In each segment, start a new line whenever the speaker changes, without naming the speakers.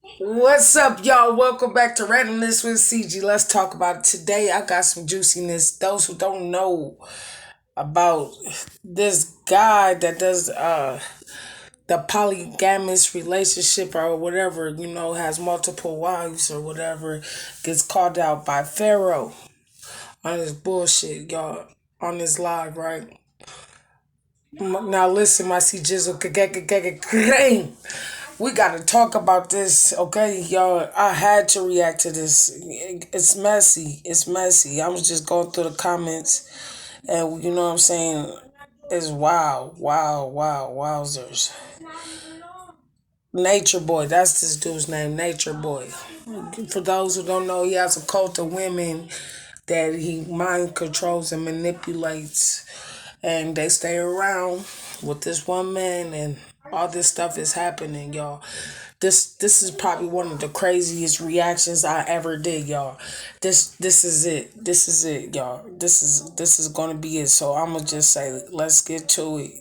What's up, y'all? Welcome back to Randomness with CG. Let's talk about it today. I got some juiciness. Those who don't know about this guy that does the polygamous relationship or whatever, has multiple wives or whatever, gets called out by Pharaoh on his bullshit, y'all, on his live, right? Now listen, my C Jizzle, we gotta talk about this, okay, y'all. I had to react to this. It's messy. It's messy. I was just going through the comments, and you know what I'm saying. It's wow, wow, wow, wowzers. Nature Boy. That's this dude's name, Nature Boy. For those who don't know, he has a cult of women that he mind controls and manipulates, and they stay around with this one man, and all this stuff is happening, y'all. This is probably one of the craziest reactions I ever did, y'all. This is it. This is it, y'all. This is gonna be it. So I'ma just say, let's get to it.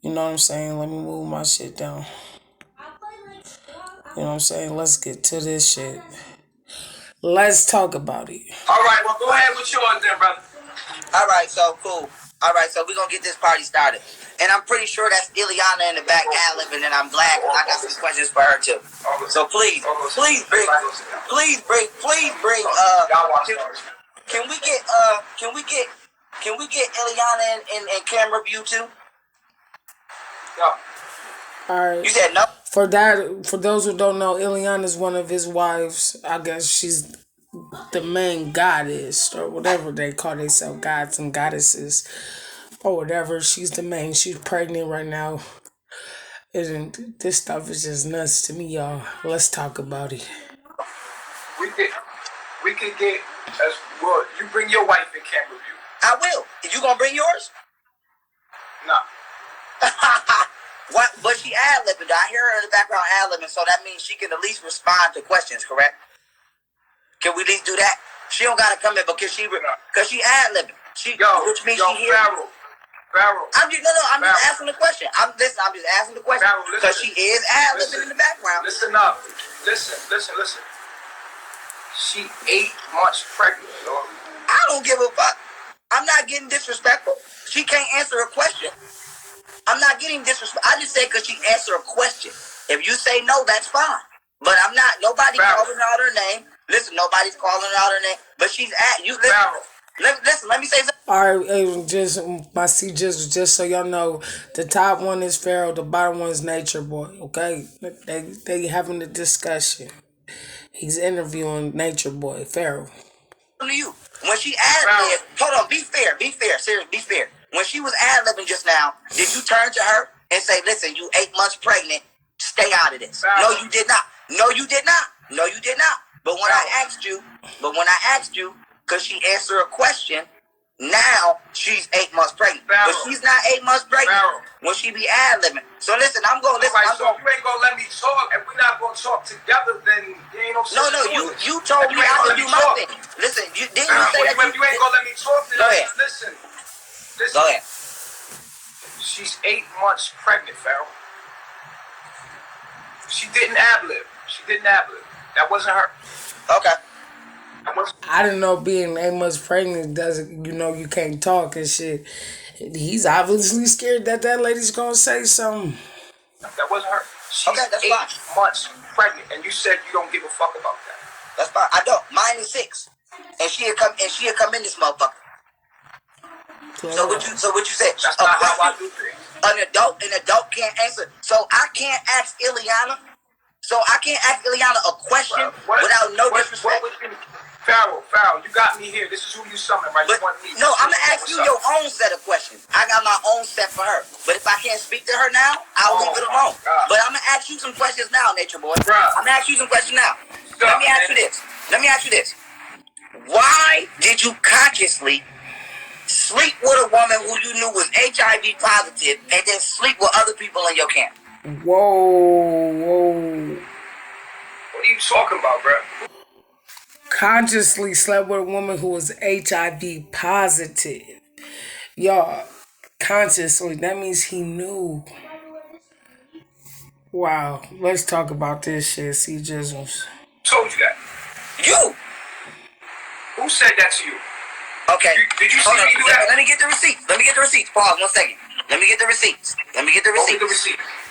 You know what I'm saying? Let me move my shit down. You know what I'm saying? Let's get to this shit. Let's talk about it.
All right, well, go ahead with yours then, brother. All right, so cool. All right, so we're going to get this party started. And I'm pretty sure that's Ileana in the back ad-libbing, and I'm glad because I got some questions for her, too. So please bring, can we get, can we get Ileana in camera view, too? No.
All right.
You said no?
For those who don't know, Ileana is one of his wives. I guess she's the main goddess or whatever they call themselves, gods and goddesses or whatever. She's the main. She's pregnant right now. And this stuff is just nuts to me, y'all. Let's talk about it.
We could, we could get, as well, you bring your wife in camera view. I will. You gonna bring yours? No. What? But she ad-libbing. I hear her in the background ad-libbing, so that means she can at least respond to questions, correct? Can we at least do that? She don't gotta come in because she ad-libbing. Which means she here. Pharoah. I'm just asking the question. I'm just asking the question because she is ad-libbing in the background. Listen up. Listen. She 8 months pregnant, dog. I don't give a fuck. I'm not getting disrespectful. She can't answer a question. I'm not getting disrespect. I just said because she answered a question. If you say no, that's fine. But I'm not. Nobody's calling out her name. Listen, nobody's calling out her name. But she's at you. Listen, let me say something.
All right, just my C just so y'all know, the top one is Pharaoh, the bottom one is Nature Boy. Okay, they having a discussion. He's interviewing Nature Boy, Pharaoh.
To you, when she ad-libbed, hold on, be fair, serious, be fair. When she was ad-libbing just now, did you turn to her and say, "Listen, you 8 months pregnant, stay out of this"? No, you did not. No, you did not. No, you did not. But when I asked you, because she answered a question. Now she's 8 months pregnant, but she's not 8 months pregnant when she be ad-libbing. So listen, I'm going. Listen, right, so you ain't gonna let me talk, and we're not gonna talk together. Then you ain't no sense. No, you told me I can do my thing. Listen, didn't you say that you ain't gonna let me talk? Then go ahead. Listen. Go ahead. She's 8 months pregnant, Pharoah. She didn't ad-lib. That wasn't her. Okay.
I don't know, being 8 months pregnant doesn't, you can't talk and shit. He's obviously scared that lady's gonna say something.
That wasn't her. She's that's 8 months pregnant, and you said you don't give a fuck about that. That's fine. I don't. Mine is 6, and she'll come in this motherfucker. So what you said? That's not how I do things. An adult can't answer. So I can't ask Ileana. A question without no disrespect. Pharoah, you got me here. This is who you summon, right? But, no, I'm gonna ask you your own set of questions. I got my own set for her. But if I can't speak to her now, I'll leave it alone. But I'm gonna ask you some questions now, Nature Boy. I'm gonna ask you some questions now. Let me ask you this. Why did you consciously sleep with a woman who you knew was HIV positive and then sleep with other people in your camp?
Whoa.
What are you talking about, bro?
Consciously slept with a woman who was HIV positive. Y'all, consciously, that means he knew. Wow. Let's talk about this shit. See Jizzles.
Told you that. You. Who said that to you? Okay. Did you see me do that? Let me get the receipts. Let me get the receipts. Pause 1 second. Let me get the receipts. Let me get the receipts.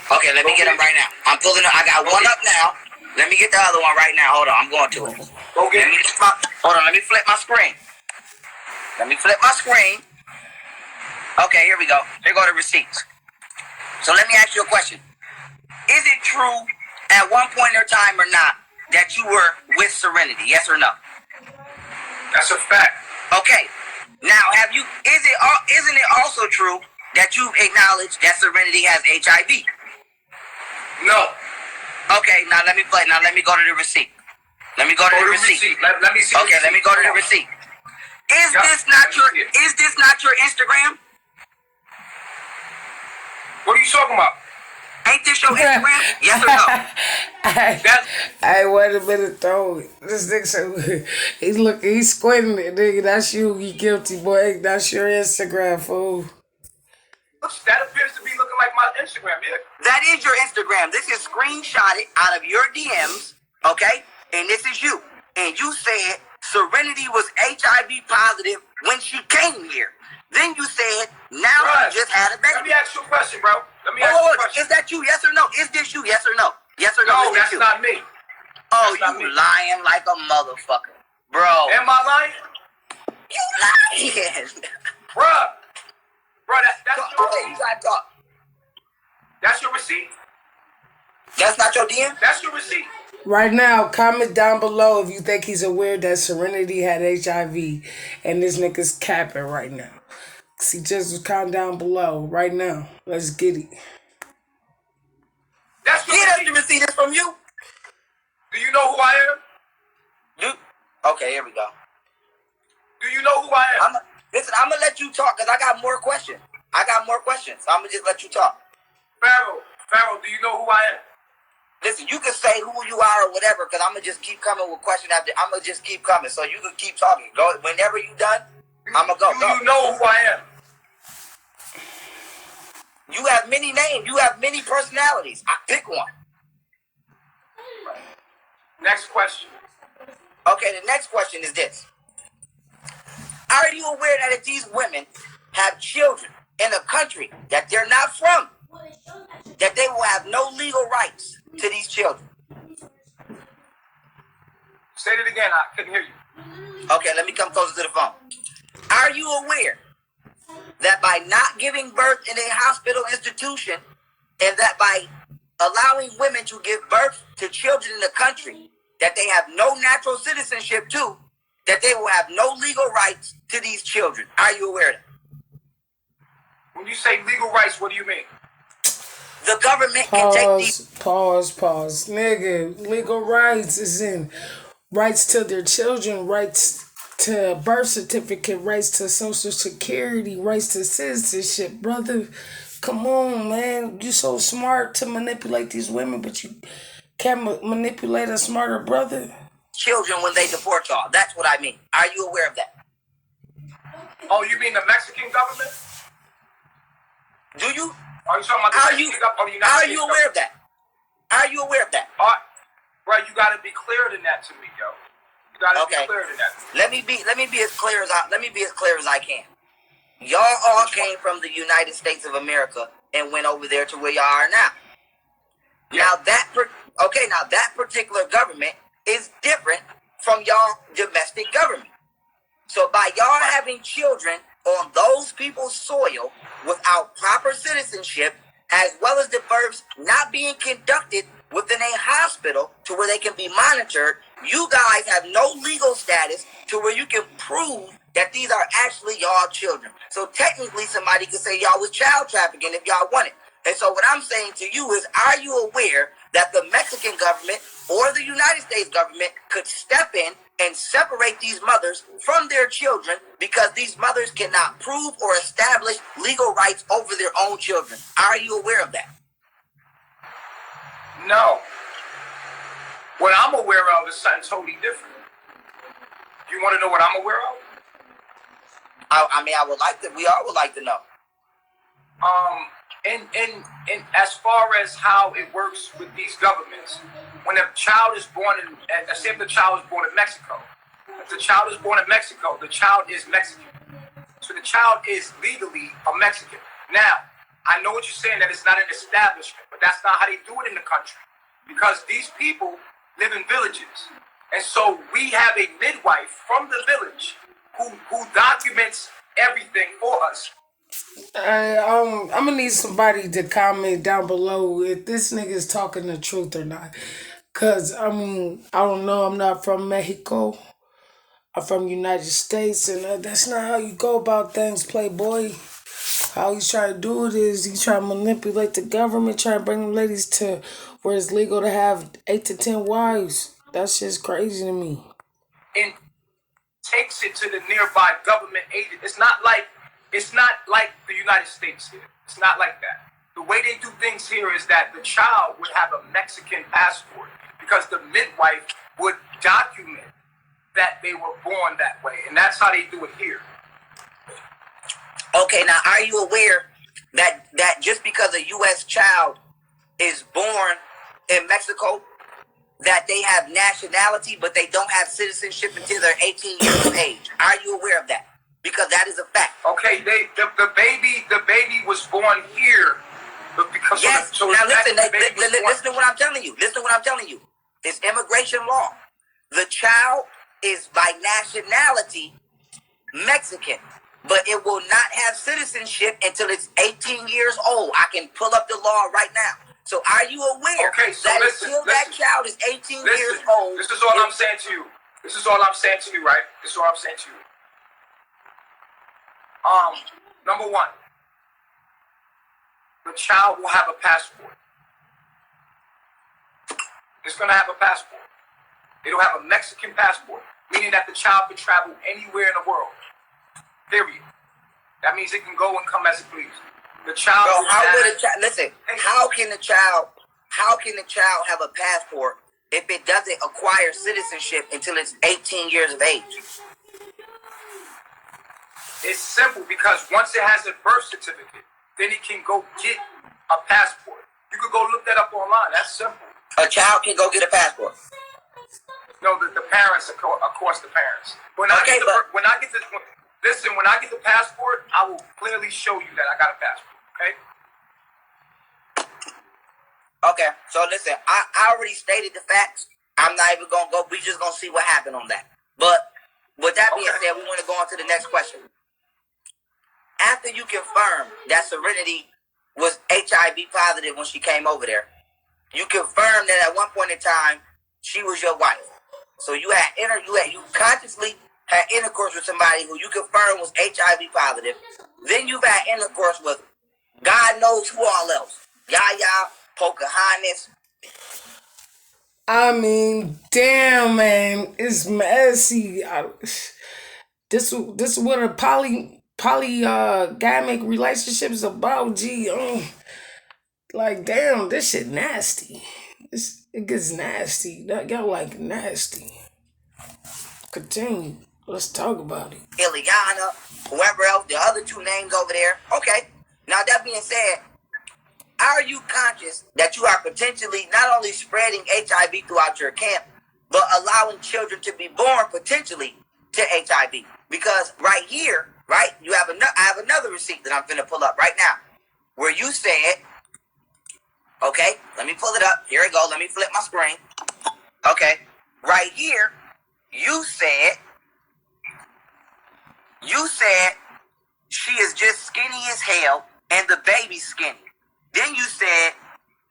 Okay, let me get them right now. I'm pulling up. I got one up now. Let me get the other one right now. Hold on. I'm going to it. Go get it. Hold on. Let me flip my screen. Let me flip my screen. Okay, here we go. Here go the receipts. So let me ask you a question. Is it true at one point in time or not that you were with Serenity? Yes or no? That's a fact. Okay. Now, isn't it also true that you acknowledge that Serenity has HIV? No. Okay, now let me play. Now let me go to the receipt. Let me go to the receipt. Let me see. Okay, let me go to the receipt. Is this not your Instagram? What are you talking about? Ain't this your Instagram? Yes or no?
Hey, wait a minute though. This nigga said he's squinting it, nigga. That's you guilty, boy. That's your Instagram, fool.
That appears to be looking like my Instagram, yeah. That is your Instagram. This is screenshotted out of your DMs, okay? And this is you. And you said Serenity was HIV positive when she came here. Then you said, now she just had a baby. Let me ask you a question, bro. Let me ask you a question. Is that you, yes or no? Is this you, yes or no? Yes or no? No, that's not me. Oh, you lying like a motherfucker. Bro. Am I lying? You lying. Bruh. Bro, that's your receipt. You gotta talk. That's your receipt. That's not your DM? That's your receipt.
Right now, comment down below if you think he's aware that Serenity had HIV and this nigga's capping right now. See, just comment down below right now. Let's get it.
That's the receipt is from you. Do you know who I am? Okay, here we go. Do you know who I am? Listen, I'm gonna let you talk because I got more questions. So I'm gonna just let you talk. Pharoah, do you know who I am? Listen, you can say who you are or whatever because I'm gonna just keep coming with question after. I'm gonna just keep coming, so you can keep talking. Go whenever you done. I'm gonna go. Do you know who I am? You have many names. You have many personalities. I pick one. Next question. Okay, the next question is this. Are you aware that if these women have children in a country that they're not from, that they will have no legal rights to these children? Say it again. I couldn't hear you. Okay, let me come closer to the phone. Are you aware that by not giving birth in a hospital institution and that by allowing women to give birth to children in a country that they have no natural citizenship to, that they will have no legal rights to these children? Are you aware of that? When you say legal rights, what do you mean? The government can take these...
Pause. Nigga, legal rights is in rights to their children, rights to birth certificate, rights to social security, rights to citizenship, brother. Come on, man. You so smart to manipulate these women, but you can't manipulate a smarter brother. Children when they deport y'all. That's what I mean. Are you aware of that? Oh, you mean the Mexican government? Do you? Are you talking about the Mexican government? Are you aware of that? Are you aware of that? Right, you gotta be clearer than that to me, yo. You gotta be clearer than that. Let me be as clear as I can. Y'all all came from the United States of America and went over there to where y'all are now. Yeah. Now that particular government is different from y'all domestic government. So by y'all having children on those people's soil without proper citizenship, as well as the births not being conducted within a hospital to where they can be monitored, you guys have no legal status to where you can prove that these are actually y'all children. So technically somebody could say y'all was child trafficking if y'all wanted. And so what I'm saying to you is, are you aware that the Mexican government or the United States government could step in and separate these mothers from their children because these mothers cannot prove or establish legal rights over their own children? Are you aware of that? No. What I'm aware of is something totally different. You want to know what I'm aware of? I mean, we all would like to know.
And as far as how it works with these governments, when a child is born in, say if the child is born in Mexico, if the child is born in Mexico, the child is Mexican. So the child is legally a Mexican. Now, I know what you're saying, that it's not an establishment, but that's not how they do it in the country. Because these people live in villages. And so we have a midwife from the village who documents everything for us.
I'm gonna need somebody to comment down below if this nigga is talking the truth or not. Cause I mean, I don't know. I'm not from Mexico. I'm from United States, and that's not how you go about things, Playboy. How he's trying to do it is he's trying to manipulate the government, trying to bring them ladies to where it's legal to have 8 to 10 wives. That's just crazy to me.
And takes it to the nearby government agent. It's not like the United States here. It's not like that. The way they do things here is that the child would have a Mexican passport because the midwife would document that they were born that way, and that's how they do it here.
Okay, now are you aware that just because a U.S. child is born in Mexico, that they have nationality, but they don't have citizenship until they're 18 years of age? Are you aware of that? Because that is a fact.
Okay, the baby was born here, but because
yes. Now listen, listen to what I'm telling you. Listen to what I'm telling you. It's immigration law. The child is by nationality Mexican, but it will not have citizenship until it's 18 years old. I can pull up the law right now. So are you aware that until that child is 18 years old?
This is all I'm saying to you. This is all I'm saying to you, right? This is all I'm saying to you. Number one, the child will have a passport. It's going to have a passport. It'll have a Mexican passport, meaning that the child can travel anywhere in the world. Period. That means it can go and come as it pleases. The child.
So how can the child have a passport if it doesn't acquire citizenship until it's 18 years of age?
It's simple, because once it has a birth certificate, then it can go get a passport. You could go look that up online. That's simple.
A child can go get a passport.
No, the parents, of course, the parents. When I get the passport, I will clearly show you that I got a passport. Okay.
Okay. So listen, I already stated the facts. I'm not even gonna go. We just gonna see what happened on that. But with that being said, we want to go on to the next question. After you confirm that Serenity was HIV positive when she came over there, you confirmed that at one point in time she was your wife. So you consciously had intercourse with somebody who you confirmed was HIV positive. Then you've had intercourse with God knows who all else. Yaya, Pocahontas.
I mean, damn, man, it's messy. This is what a polygamic relationship is about. Gee, like, damn, this shit nasty. It gets nasty. Y'all like nasty. Continue. Let's talk about it.
Ileana, whoever else, the other two names over there. Okay. Now that being said, are you conscious that you are potentially not only spreading HIV throughout your camp, but allowing children to be born potentially to HIV? Because right here, right, I have another receipt that I'm going to pull up right now, where you said, okay, let me pull it up. Here we go. Let me flip my screen. Okay. Right here, you said she is just skinny as hell and the baby's skinny. Then you said,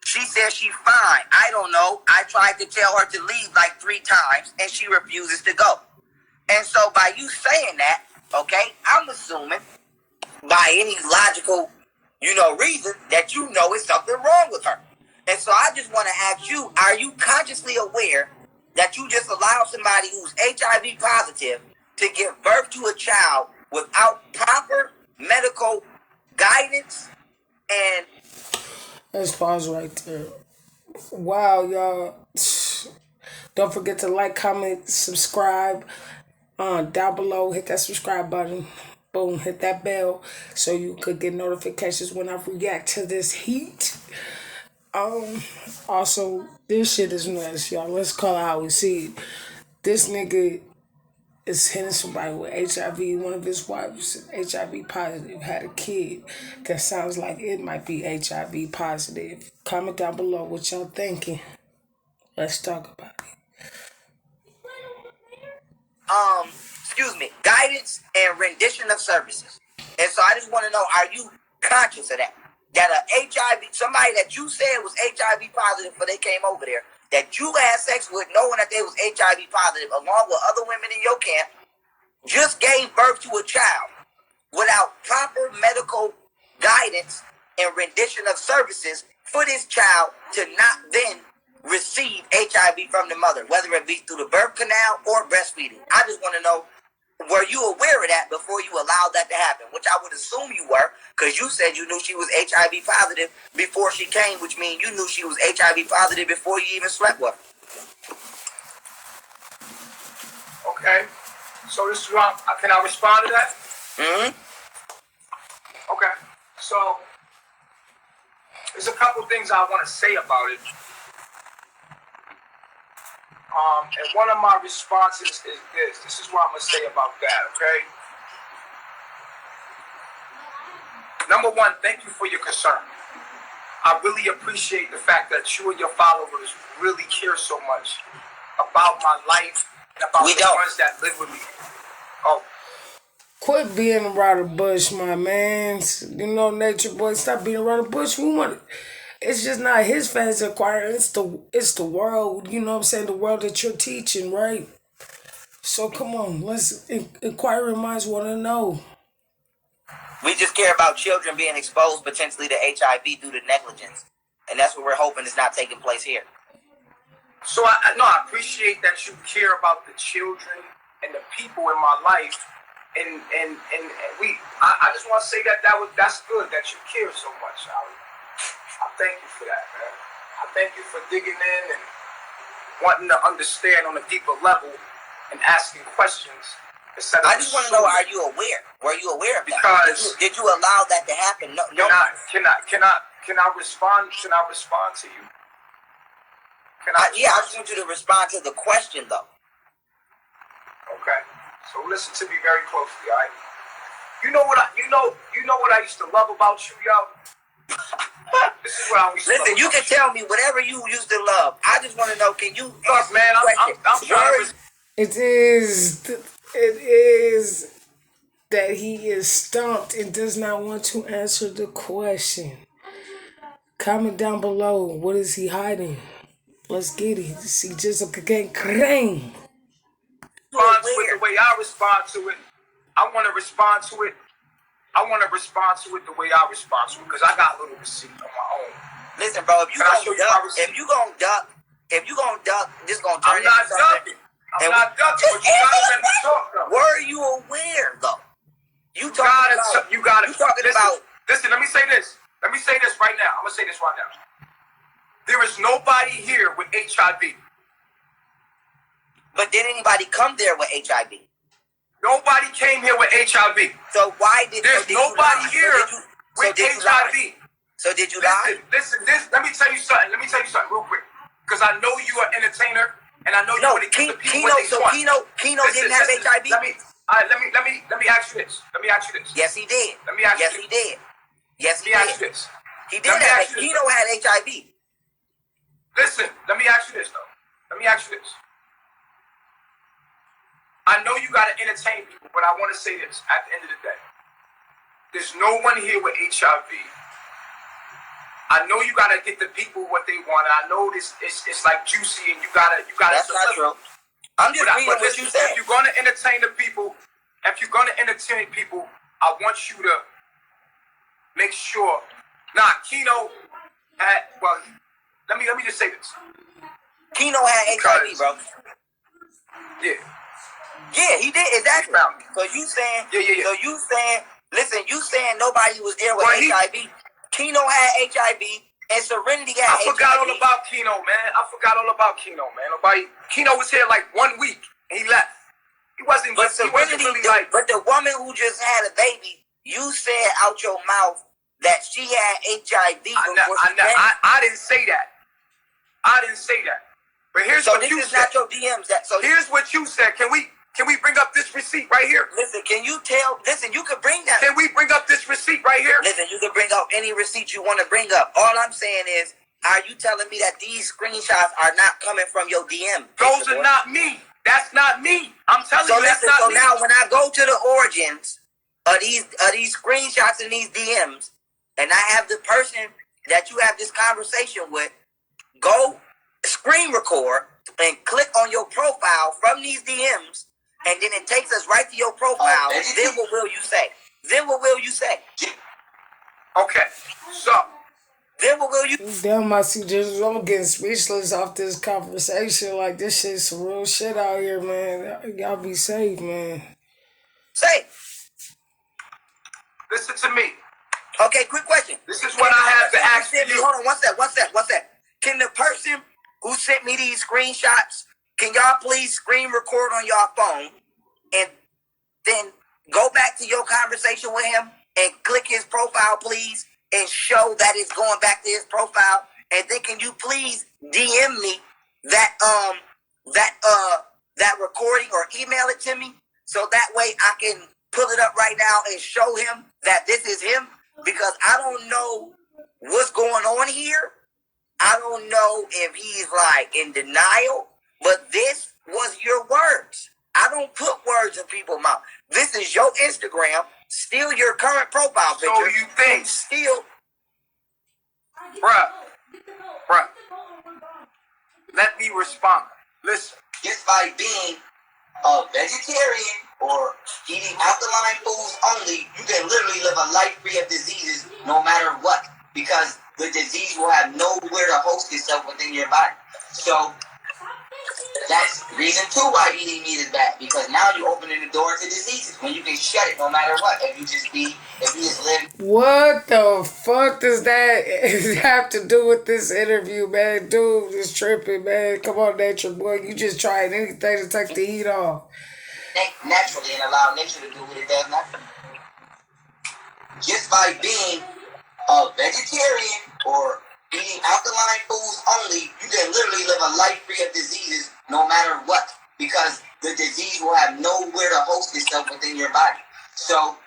she said she's fine. I don't know. I tried to tell her to leave like 3 times and she refuses to go. And so by you saying that, okay, I'm assuming by any logical, reason that it's something wrong with her. And so I just want to ask you, are you consciously aware that you just allowed somebody who's HIV positive to give birth to a child without proper medical guidance? And
let's pause right there. Wow, y'all. Don't forget to like, comment, subscribe. Down below, hit that subscribe button. Boom, hit that bell so you could get notifications when I react to this heat. Also, this shit is nuts, y'all. Let's call it how we see it. This nigga is hitting somebody with HIV. One of his wives, HIV positive, had a kid that sounds like it might be HIV positive. Comment down below what y'all thinking. Let's talk about it.
Guidance and rendition of services. And so I just want to know, are you conscious of that? That a HIV, somebody that you said was HIV positive before they came over there, that you had sex with knowing that they was HIV positive along with other women in your camp, just gave birth to a child without proper medical guidance and rendition of services for this child to not then receive HIV from the mother, whether it be through the birth canal or breastfeeding. I just want to know, were you aware of that before you allowed that to happen? Which I would assume you were, because you said you knew she was HIV positive before she came, which means you knew she was HIV positive before you even slept with her.
Okay. So this is wrong. Can I respond to that?
Mm-hmm.
Okay. So there's a couple things I want to say about it. And one of my responses is this. This is what I'm going to say about that, okay? Number one, thank you for your concern. I really appreciate the fact that you and your followers really care so much about my life and about ones that live with me. Oh.
Quit being around the bush, my man. You know, Nature Boy, stop being around the bush. We want it. It's just not his fans acquiring. It's the world. You know what I'm saying? The world that you're teaching, right? So come on, let's inquiring minds want to know.
We just care about children being exposed potentially to HIV due to negligence, and that's what we're hoping is not taking place here.
So I appreciate that you care about the children and the people in my life, and I just want to say that's good that you care so much. I thank you for that, man. I thank you for digging in and wanting to understand on a deeper level and asking questions.
I just want to know, are you aware? Were you aware of that?
Because
did you allow that to happen? No.
Can I respond? Can I respond to you?
I just want you to respond to the question, though.
Okay. So listen to me very closely, all right? You know what I used to love about you, yo? This is what I used to love.
Listen, you can tell me whatever you used to love. I just want to know, can you
look, man, I'm trying to...
It is that he is stumped and does not want to answer the question. Comment down below. What is he hiding? Let's get it. See, just a crane.
With the way I respond to it, I want to respond to it. I want to respond to it the way I respond to it because I got a little receipt on my own.
Listen, bro, if you gonna duck, this gonna turn into something.
I'm not ducking, but you gotta let me talk though.
Were you aware though? You talking about.
Listen, let me say this. Let me say this right now. I'm gonna say this right now. There is nobody here with HIV.
But did anybody come there with HIV?
Nobody came here with HIV.
So why did
there's nobody here with HIV?
So did you lie?
Listen. Let me tell you something. Real quick, because I know you are an entertainer, and I know you want to give the people what they want.
Keno didn't have HIV.
Let me ask you this.
Yes, he did.
Let me ask you.
He did. Yes, he
did.
This. He did have. Keno had HIV.
Listen. Let me ask you this though. I know you got to entertain people, but I want to say this at the end of the day. There's no one here with HIV. I know you got to get the people what they want. I know this it's like juicy and you got to.
That's not true. I'm just reading what you said.
If you're going to entertain the people, I want you to make sure. Keno had, let me just say this.
Keno had HIV, bro.
Yeah.
Yeah, he did, exactly. So you saying, So you saying nobody was there with HIV. Keno had HIV and Serenity had HIV.
I forgot all about Keno, man. Keno was here like 1 week and he left.
He wasn't. But he wasn't really like. But the woman who just had a baby, you said out your mouth that she had HIV before she came. I didn't say that. I didn't say that. But here's so what you said. Not your DMs. Here's what you said. Can we bring up this receipt right here? Listen, you could bring that. Can we bring up this receipt right here? Listen, you can bring up any receipt you want to bring up. All I'm saying is, are you telling me that these screenshots are not coming from your DM? Those are not me. That's not me. I'm telling you, that's not me. So now when I go to the origins of these screenshots and these DMs, and I have the person that you have this conversation with, go screen record and click on your profile from these DMs, and then it takes us right to your profile. Then what will you say? Okay, so then what will you?
Damn, I see just I'm getting speechless off this conversation. Like, this shit's some real shit out here, man. Y'all be safe, man.
Safe. Listen to me. Okay, quick question. This is what I have to ask you. Hold on, one sec. Can the person who sent me these screenshots, can y'all please screen record on your phone and then go back to your conversation with him and click his profile, please, and show that it's going back to his profile? And then can you please DM me that recording or email it to me so that way I can pull it up right now and show him that this is him? Because I don't know what's going on here. I don't know if he's like in denial, but this was your words. I don't put words in people's mouth. This is your Instagram, still your current profile picture. So you think still, bruh, let me respond. Listen, just by being a vegetarian or eating alkaline foods only, you can literally live a life free of diseases no matter what, because the disease will have nowhere to host itself within your body. So that's reason two why eating meat is bad, because now you're opening the door to diseases when you can shut it no matter what. If you just live.
What the fuck does that have to do with this interview, man? Dude is tripping, man. Come on, Nature Boy. You just tried anything to take the heat off.
Naturally, and allow nature to do what it does naturally. Just by being a vegetarian or eating alkaline foods only, you can literally live a life free of diseases no matter what, because the disease will have nowhere to host itself within your body. So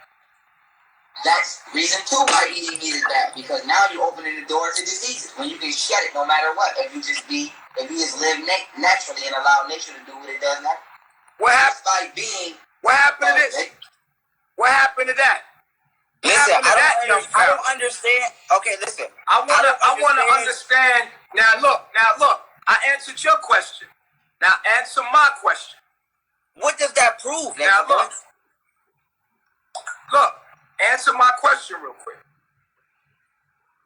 that's reason two why eating meat is bad, because now you're opening the door to diseases when you can shut it no matter what. If you just live naturally and allow nature to do what it does naturally. What happened to this? What happened to that? Listen, I don't understand. Okay, listen. I wanna understand. Now look. I answered your question. Now answer my question. What does that prove? Now look. Answer my question real quick.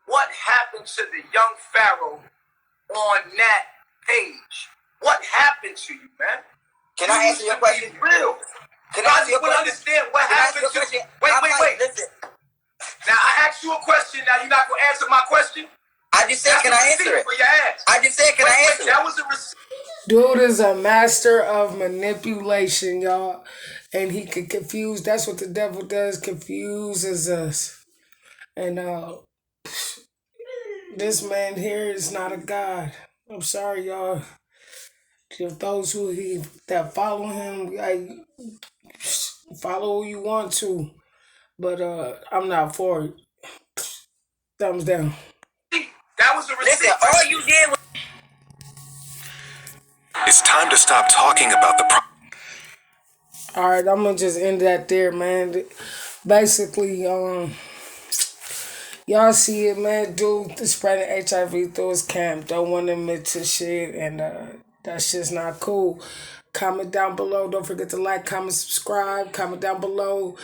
What happened to the young Pharaoh on that page? What happened to you, man? Can I answer your question? Real. Can I answer your question? Understand what happened to you? Wait. Listen. Now I asked you a question. Now you're not gonna answer my question. I just said, can I answer it? For your ass. I just said, can I answer it? That was a receipt.
Dude is a master of manipulation, y'all. And he can confuse. That's what the devil does, confuses us. And this man here is not a god. I'm sorry, y'all. To those that follow him, follow who you want to. But I'm not for it. Thumbs down.
That was a receipt. Listen, all you did was...
It's time to stop talking about the
Alright, I'm gonna just end that there, man. Basically, y'all see it, man. Dude spreading HIV through his camp. Don't want to admit to shit, and that's just not cool. Comment down below. Don't forget to like, comment, subscribe. Comment down below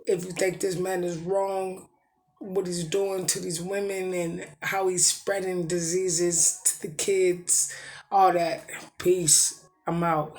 if you think this man is wrong, what he's doing to these women, and how he's spreading diseases to the kids. All that. Peace. I'm out.